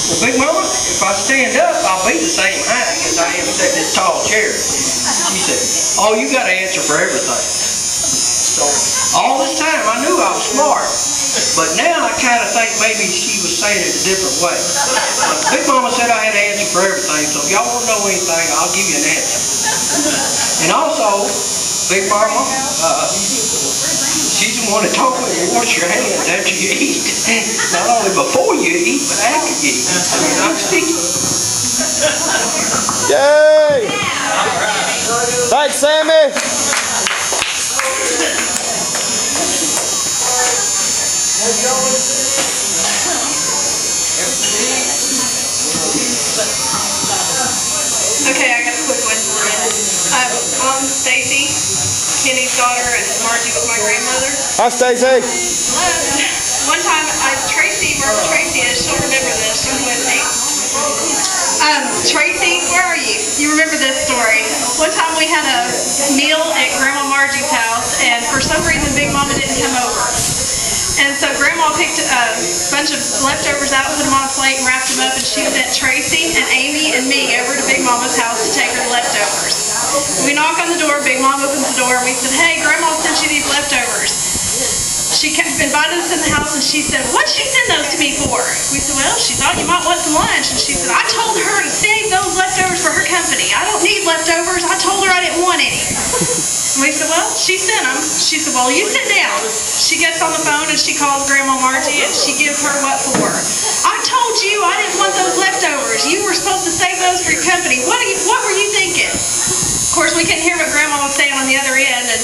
Well, Big Mama, if I stand up, I'll be the same height as I am sitting in this tall chair. She said, oh, you got to answer for everything. So all this time I knew I was smart, but now I kind of think maybe she was saying it a different way. Big Mama said I had to answer for everything, so if y'all want to know anything, I'll give you an answer. And also, Big Mama, she's the one that told me to wash your hands after you eat. Not only before you eat, but after you eat. So you're not sticky. Yay! Thanks, Sammy. Okay, I got a quick one for you. I'm Stacy, Kenny's daughter, and Margie was my grandmother. Hi, Stacy. Hello. One time, Tracy, wherever Tracy is, she'll remember this. She's with me. Tracy, where are you? You remember this story. One time we had a meal at Grandma Margie's house, and for some reason Big Mama didn't come over. And so Grandma picked a bunch of leftovers out, put them on a plate, and wrapped them up, and she sent Tracy and Amy and me over to Big Mama's house to take her the leftovers. We knock on the door, Big Mom opens the door, and we said, hey, Grandma sent you these leftovers. She invited us in the house, and she said, what'd she send those to me for? We said, well, she thought you might want some lunch. And she said, I told her to save those leftovers for her company. I don't need leftovers. I told her I didn't want any. And we said, well, she sent them. She said, well, you sit down. She gets on the phone, and she calls Grandma Margie, and she gives her what for. I told you I didn't want those leftovers. You were supposed to save those for your company. What were you thinking? Of course, we couldn't hear what Grandma was saying on the other end, and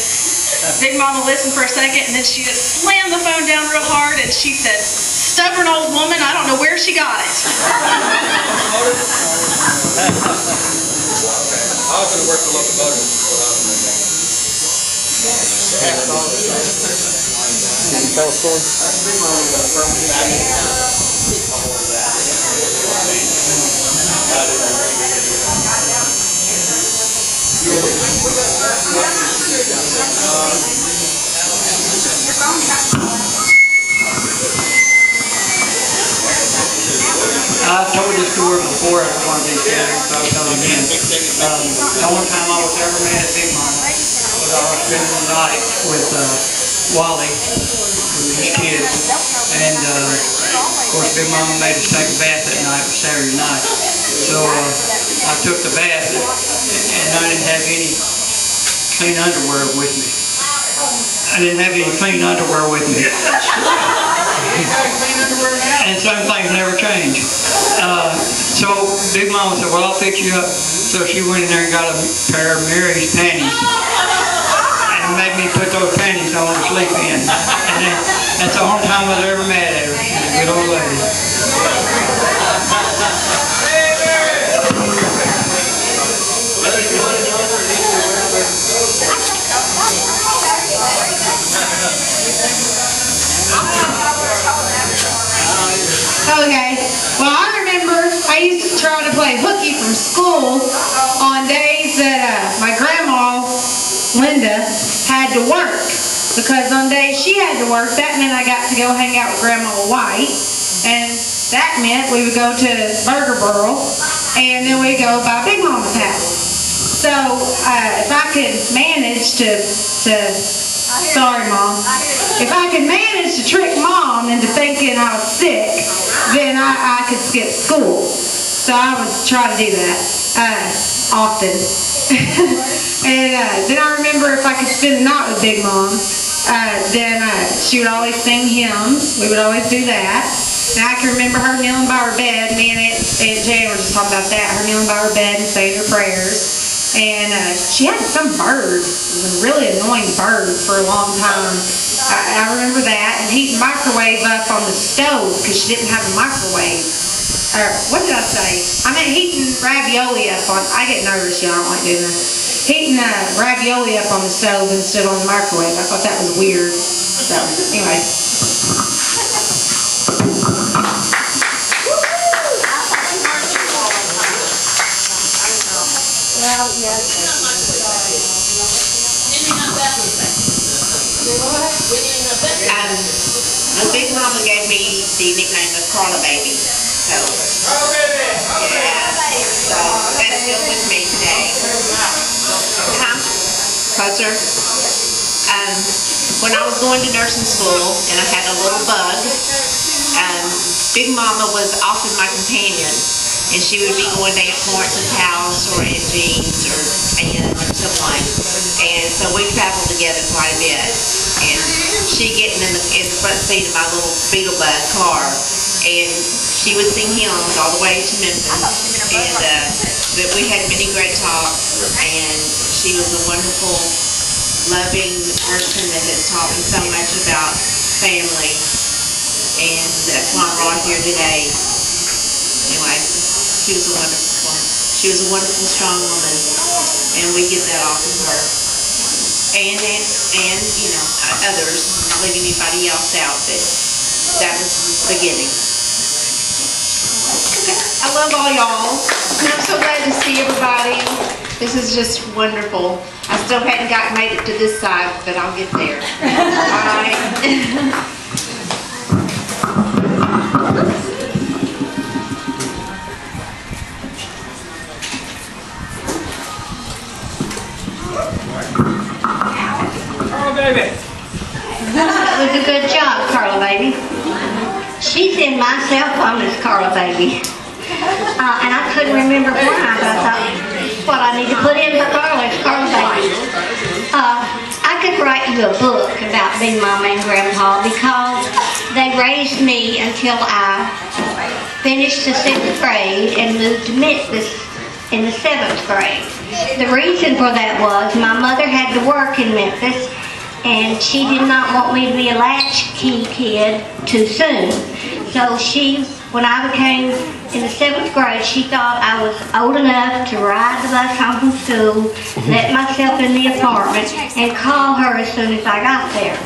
Big Mama listened for a second, and then she just slammed the phone down real hard, and she said, stubborn old woman, I don't know where she got it. I was going to work the locomotive. Can you tell a story? I've told this story before at one of these gatherings, so I'll tell it again. The only time I was ever mad at Big Mama was I was spending the night with Wally. We were just kids. And of course Big Mama made us take a bath that night. It was Saturday night. So I took the bath and I didn't have any clean underwear with me. And some things never change. So Big Mama said, well, I'll fix you up. So she went in there and got a pair of Mary's panties and made me put those panties on to sleep in. And that's the only time I was ever mad at her. Good old lady. Okay, well I remember I used to try to play hooky from school on days that my grandma, Linda, had to work. Because on days she had to work, that meant I got to go hang out with Grandma White. And that meant we would go to Burger Barrel, and then we'd go by Big Mama's house. So if I could manage sorry Mom, if I could manage to trick Mom into thinking I was sick, then I could skip school. So I would try to do that often. And then I remember if I could spend the night with Big Mom, then she would always sing hymns. We would always do that. And I can remember her kneeling by her bed. Me and Aunt Jane were just talking about that. Her kneeling by her bed and saying her prayers. And she had some bird, a really annoying bird for a long time. I remember that. And heating microwave up on the stove because she didn't have a microwave. What did I say? I meant heating ravioli up on, I get nervous, y'all, I don't like doing that. Heating ravioli up on the stove instead of on the microwave. I thought that was weird. So, anyway. Well, yes. Big Mama gave me the nickname of Crawler Baby. So deal with me today. Closer. When I was going to nursing school and I had a little bug, Big Mama was often my companion, and she would be going to Aunt Florence's house or Aunt Jean's or Aunt or someone, and so we traveled together quite a bit. And she getting in the front seat of my little Beetlebug car, and she would sing hymns all the way to Memphis, and but we had many great talks, and she was a wonderful, loving person that has taught me so much about family, and that's why I'm right here today. Anyway, she was a wonderful, strong woman, and we get that off of her. And you know, others, not leaving anybody else out, but that was the beginning. I love all y'all, and I'm so glad to see everybody. This is just wonderful. I still hadn't made it to this side, but I'll get there. All right. That was a good job, Carla baby. She's in my cell phone as Carla baby. And I couldn't remember why, but I thought what I need to put in for Carla is Carla baby. I could write you a book about Big Mama and Grandpa because they raised me until I finished the 6th grade and moved to Memphis in the 7th grade. The reason for that was my mother had to work in Memphis, and she did not want me to be a latchkey kid too soon. So when I became in the 7th grade, she thought I was old enough to ride the bus home from school, let myself in the apartment, and call her as soon as I got there.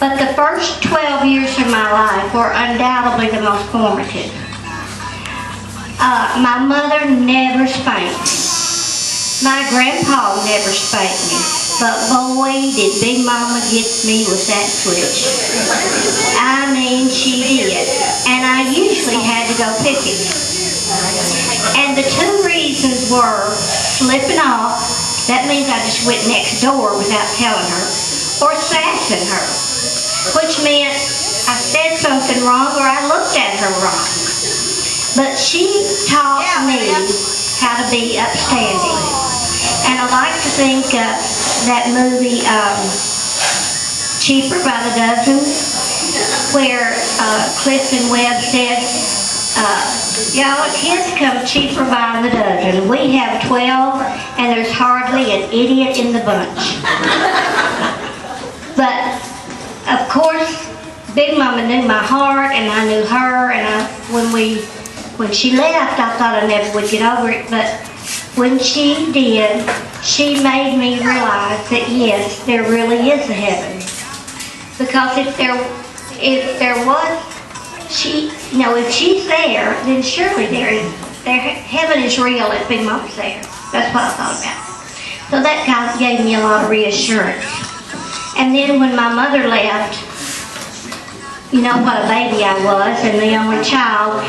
But the first 12 years of my life were undoubtedly the most formative. My mother never spanked me. My grandpa never spanked me. But boy, did Big Mama get me with that switch. I mean, she did. And I usually had to go picking. And the two reasons were slipping off, that means I just went next door without telling her, or sassing her, which meant I said something wrong or I looked at her wrong. But she taught me how to be upstanding. And I like to think that movie, Cheaper by the Dozen, where Clifton Webb said, y'all, kids come cheaper by the dozen. We have 12, and there's hardly an idiot in the bunch. But, of course, Big Mama knew my heart, and I knew her, and when she left, I thought I never would get over it, but when she did, she made me realize that yes, there really is a heaven. Because if there was, if she's there, then surely heaven is real if Big Mama's there. That's what I thought about. So that kind of gave me a lot of reassurance. And then when my mother left, you know what a baby I was and the only child.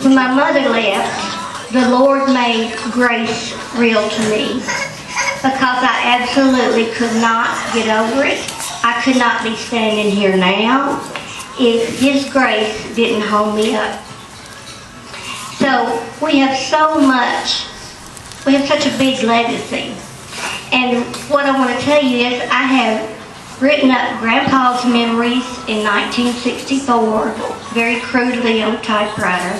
When my mother left, the Lord made grace real to me because I absolutely could not get over it. I could not be standing here now if His grace didn't hold me up. So we have such a big legacy. And what I want to tell you is I have written up Grandpa's memories in 1964, very crudely on typewriter.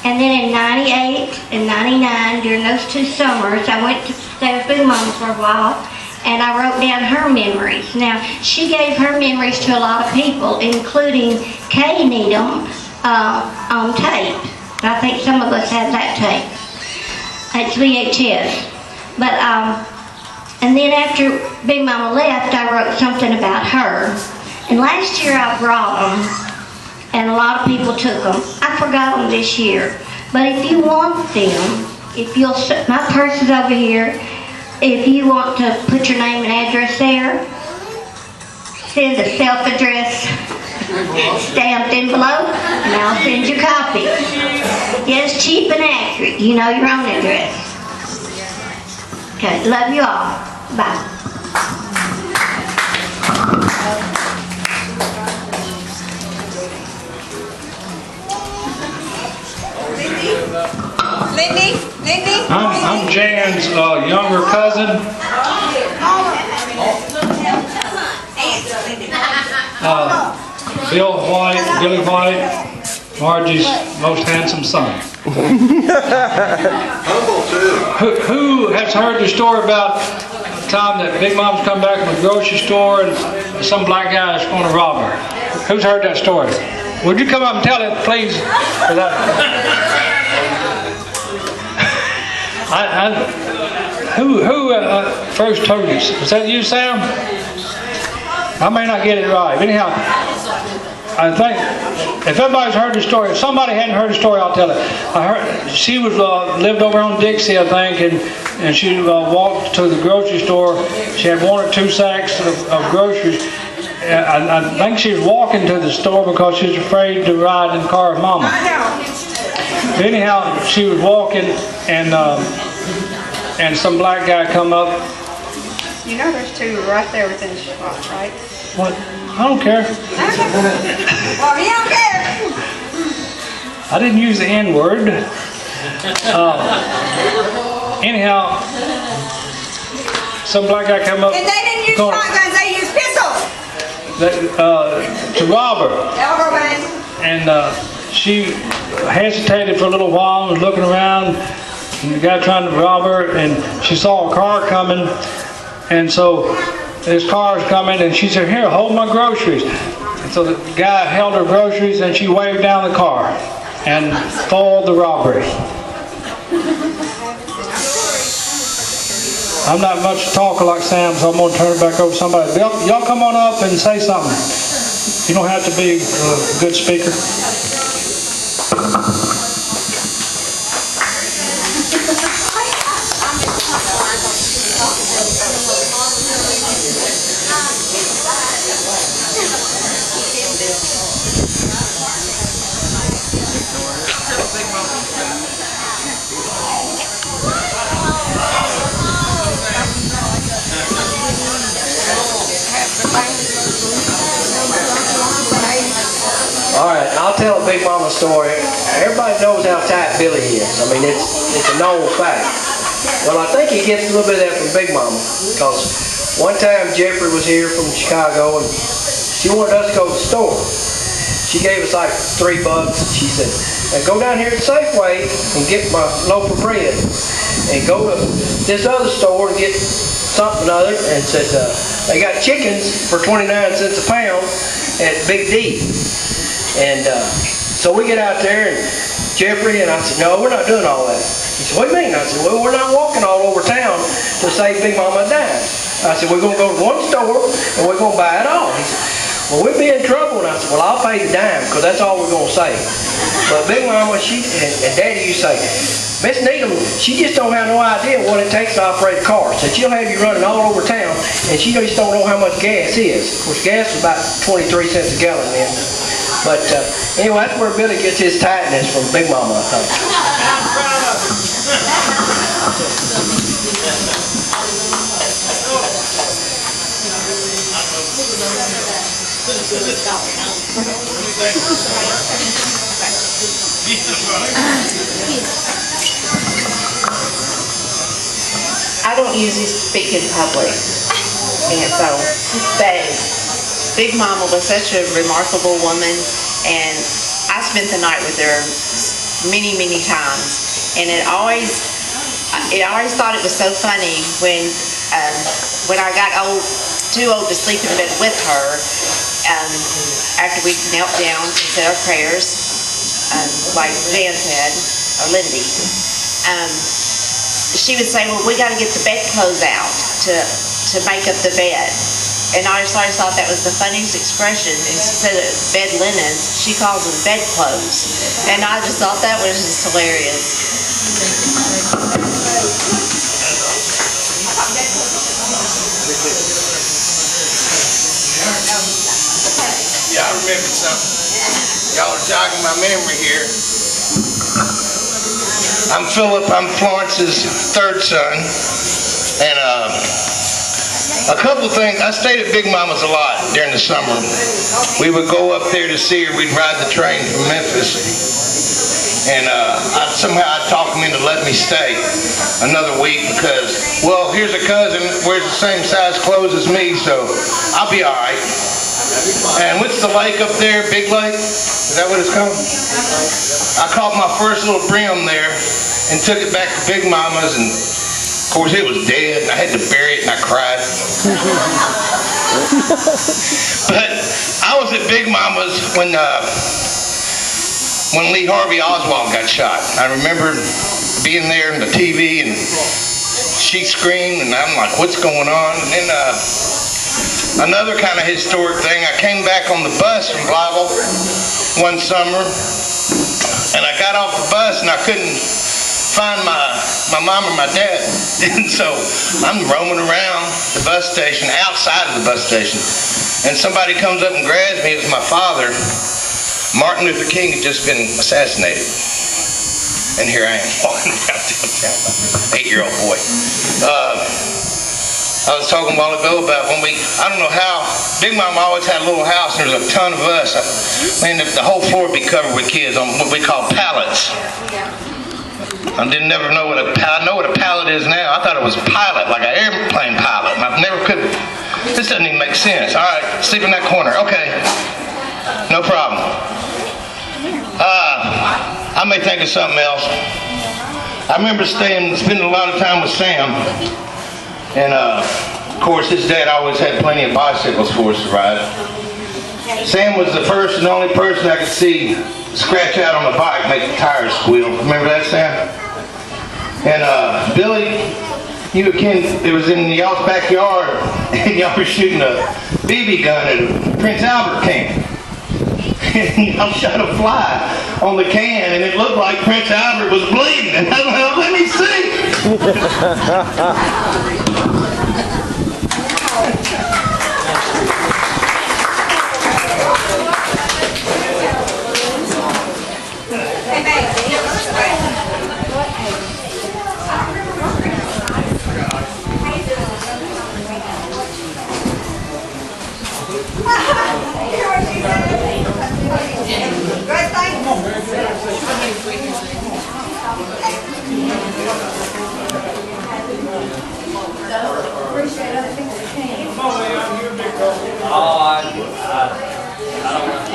And then in 98 and 99, during those 2 summers, I went to stay with Big Mama for a while, and I wrote down her memories. Now, she gave her memories to a lot of people, including Kay Needham on tape. I think some of us have that tape. It's VHS. But, and then after Big Mama left, I wrote something about her. And last year I brought them, and a lot of people took them. I forgot them this year. But if you want them, my purse is over here. If you want to put your name and address there, send a self-addressed stamped envelope, and I'll send you copies. Yes, cheap and accurate. Do you know your own address? Okay, love you all. Bye. Lindy? I'm Jan's younger cousin. Billy White, Margie's most handsome son. Who has heard the story about the time that Big Mom's come back from the grocery store and some black guy is going to rob her? Who's heard that story? Would you come up and tell it, please? Who first told you? Was that you, Sam? I may not get it right. Anyhow, I think if everybody's heard the story, if somebody hadn't heard the story, I'll tell it. I heard she was lived over on Dixie, I think, and she walked to the grocery store. She had 1 or 2 sacks of groceries. I think she was walking to the store because she was afraid to ride in the car with Mama. Anyhow, she was walking, and some black guy come up. You know there's 2 right there within shot, right? What? I don't care. Well, you don't care. I didn't use the N word. Anyhow, some black guy come up. And they didn't use shotguns, they used pistols. To rob her. Elbow bang. And she hesitated for a little while, was looking around, and the guy trying to rob her, and she saw a car coming, and so this car is coming, and she said, "Here, hold my groceries." And so the guy held her groceries, and she waved down the car and foiled the robbery. I'm not much talker like Sam, so I'm going to turn it back over to somebody. Y'all come on up and say something. You don't have to be a good speaker. All right, I'll tell a Big Mama story. Everybody knows how tight Billy is. I mean, it's a known fact. Well, I think he gets a little bit of that from Big Mama, because one time Jeffrey was here from Chicago, and she wanted us to go to the store. She gave us like $3. She said, "Now go down here to Safeway and get my loaf of bread, and go to this other store and get something other." And said, "They got chickens for 29 cents a pound at Big D." And so we get out there, and Jeffrey and I said, "No, we're not doing all that." He said, "What do you mean?" I said, "Well, we're not walking all over town to save Big Mama a dime." I said, "We're going to go to one store, and we're going to buy it all." He said, "Well, we'd be in trouble." And I said, "Well, I'll pay the dime, because that's all we're going to save." But Big Mama, and Daddy, you say, Miss Needham, she just don't have no idea what it takes to operate a car. So she'll have you running all over town, and she just don't know how much gas is. Of course, gas is about 23 cents a gallon then. But anyway, that's where Billy gets his tightness from Big Mama, I think. I don't usually speak in public, and so, but Big Mama was such a remarkable woman, and I spent the night with her many, many times, and I always thought it was so funny when I got too old to sleep in bed with her, after we knelt down and said our prayers, like Jan said, or Lindy, she would say, "Well, we got to get the bedclothes out to make up the bed." And I just always thought that was the funniest expression. Instead of bed linens, she calls them bedclothes. And I just thought that was just hilarious. Yeah, I remember something. Y'all are jogging my memory here. I'm Philip. I'm Florence's third son. And a couple of things. I stayed at Big Mama's a lot during the summer. We would go up there to see her. We'd ride the train from Memphis. And somehow I talked him into letting me stay another week because, well, here's a cousin, wears the same size clothes as me, so I'll be all right. And what's the lake up there? Big Lake? Is that what it's called? I caught my first little brim there and took it back to Big Mama's, and of course it was dead, and I had to bury it, and I cried. But I was at Big Mama's when Lee Harvey Oswald got shot. I remember being there on the TV, and she screamed, and I'm like, what's going on? And then another kind of historic thing, I came back on the bus from Blytheville one summer, and I got off the bus, and I couldn't find my mom or my dad. And so I'm roaming around the bus station, outside of the bus station, and somebody comes up and grabs me. It's my father. Martin Luther King had just been assassinated. And here I am walking down downtown, 8-year-old boy. I was talking a while ago about when I don't know how, Big Mama always had a little house, and there was a ton of us. Man, the whole floor would be covered with kids on what we call pallets. I didn't never know what I know what a pallet is now. I thought it was pilot, like an airplane pilot. And I never could, this doesn't even make sense. All right, sleep in that corner. Okay, no problem. I may think of something else. I remember spending a lot of time with Sam. And of course, his dad always had plenty of bicycles for us to ride. Sam was the first and only person I could see scratch out on a bike, make the tires squeal. Remember that, Sam? And Billy, it was in y'all's backyard, and y'all were shooting a BB gun at a Prince Albert can. And y'all shot a fly on the can, and it looked like Prince Albert was bleeding. And I was like, let me see.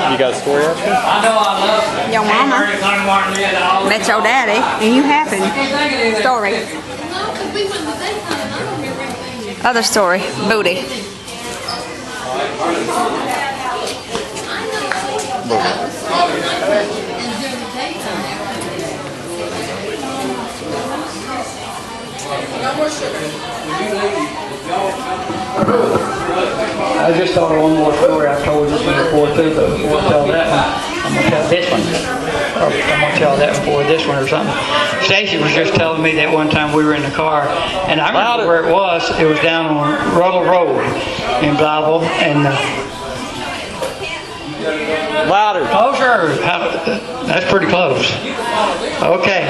You got a story after? I know I love Your mama met your daddy, and you happened. Story. Other story. Booty. I just thought of one more story. I've told this one before too, but before I tell that one, I'm going to tell this one. Or I'm going to tell that before this one or something. Stacy was just telling me that one time we were in the car, and I remember where it was. It was down on Ruddle Road in Blytheville, and Louder. closer. That's pretty close. Okay.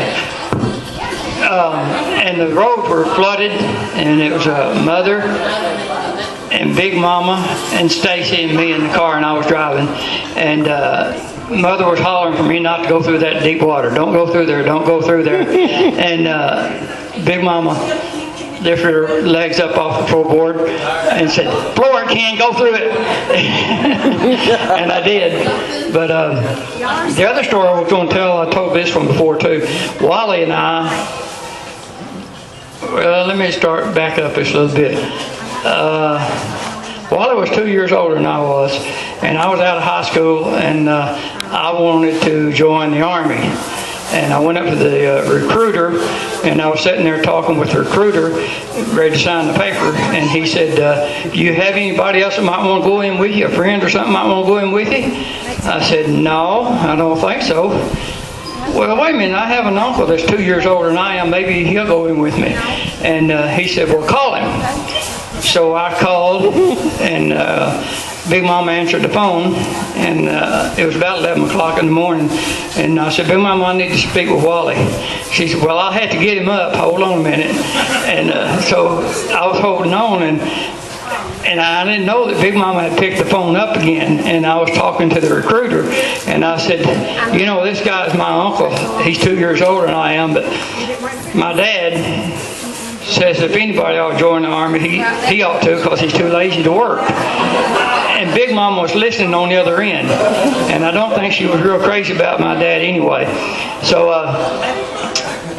And the roads were flooded, and it was a mother and Big Mama and Stacy and me in the car, and I was driving, and Mother was hollering for me not to go through that deep water. Don't go through there, don't go through there. And Big Mama lifted her legs up off the floorboard and said, floor it, Ken, go through it. And I did. But the other story I was going to tell, I told this one before too. Wally and I, well, let me start back up just a little bit. Wally was 2 years older than I was, and I was out of high school, and I wanted to join the Army. And I went up to the recruiter, and I was sitting there talking with the recruiter, ready to sign the paper, and he said, do you have anybody else that might want to go in with you, a friend or something might want to go in with you? I said, no, I don't think so. Well, wait a minute, I have an uncle that's 2 years older than I am, maybe he'll go in with me. And he said, well, call him. So I called, and Big Mama answered the phone, and and it was about 11 o'clock in the morning, and I said, Big Mama, I need to speak with Wally. She said, well, I'll have to get him up. Hold on a minute. And so I was holding on, and I didn't know that Big Mama had picked the phone up again, and I was talking to the recruiter, and I said, you know, this guy's my uncle. He's 2 years older than I am, but my dad says if anybody ought to join the Army, he ought to, because he's too lazy to work. And Big Mama was listening on the other end, and I don't think she was real crazy about my dad anyway. So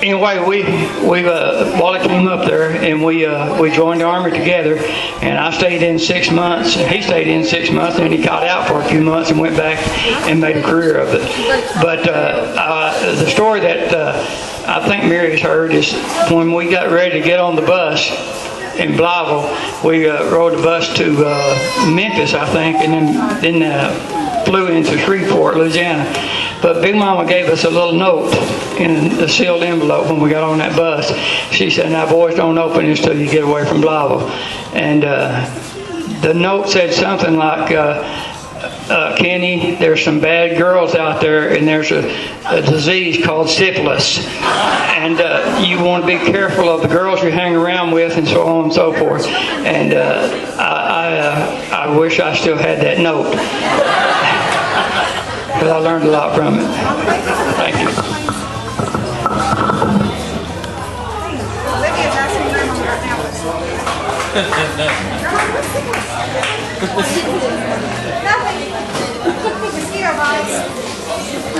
anyway, Wally came up there, and we joined the Army together, and I stayed in 6 months, and he stayed in 6 months, and he got out for a few months and went back and made a career of it. But the story that I think Mary's heard is when we got ready to get on the bus in Blytheville, we rode the bus to Memphis, I think, and then flew into Shreveport, Louisiana. But Big Mama gave us a little note in a sealed envelope when we got on that bus. She said, now boys, don't open this till you get away from Blytheville. And the note said something like, Kenny, there's some bad girls out there, and there's a disease called syphilis, and you want to be careful of the girls you hang around with, and so on and so forth. And I wish I still had that note, because I learned a lot from it. Thank you.